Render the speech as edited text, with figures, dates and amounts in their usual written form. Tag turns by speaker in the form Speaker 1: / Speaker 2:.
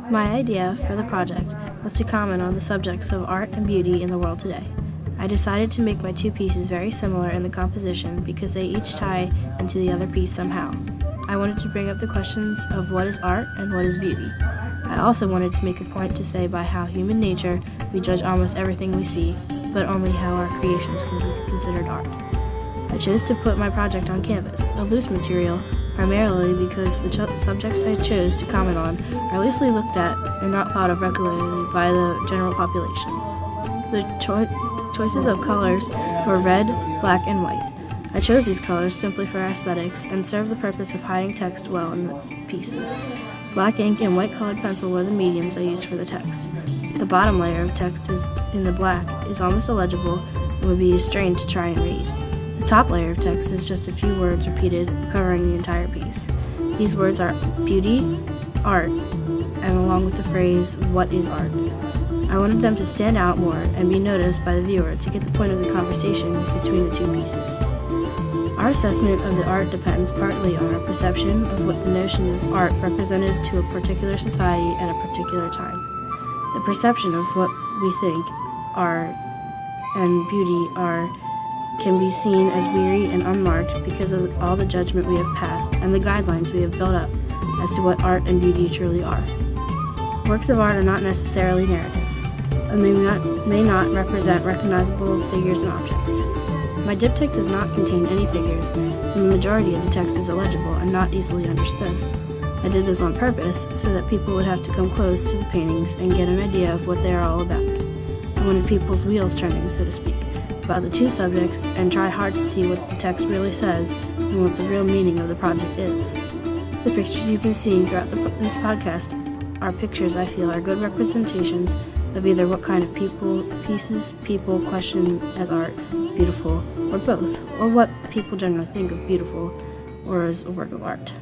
Speaker 1: My idea for the project was to comment on the subjects of art and beauty in the world today. I decided to make my two pieces very similar in the composition because they each tie into the other piece somehow. I wanted to bring up the questions of what is art and what is beauty. I also wanted to make a point to say by how human nature we judge almost everything we see, but only how our creations can be considered art. I chose to put my project on canvas, a loose material, primarily because the subjects I chose to comment on are loosely looked at and not thought of regularly by the general population. The choices of colors were red, black, and white. I chose these colors simply for aesthetics and served the purpose of hiding text well in the pieces. Black ink and white colored pencil were the mediums I used for the text. The bottom layer of text in the black is almost illegible and would be strange to try and read. The top layer of text is just a few words repeated, covering the entire piece. These words are beauty, art, and along with the phrase, what is art? I wanted them to stand out more and be noticed by the viewer to get the point of the conversation between the two pieces. Our assessment of the art depends partly on our perception of what the notion of art represented to a particular society at a particular time. The perception of what we think art and beauty are can be seen as weary and unmarked because of all the judgment we have passed and the guidelines we have built up as to what art and beauty truly are. Works of art are not necessarily narratives, and may not represent recognizable figures and objects. My diptych does not contain any figures, and the majority of the text is illegible and not easily understood. I did this on purpose so that people would have to come close to the paintings and get an idea of what they are all about. I wanted people's wheels turning, so to speak, about the two subjects and try hard to see what the text really says and what the real meaning of the project is. The pictures you've been seeing throughout this podcast are pictures I feel are good representations of either what kind of pieces people question as art, beautiful, or both, or what people generally think of beautiful or as a work of art.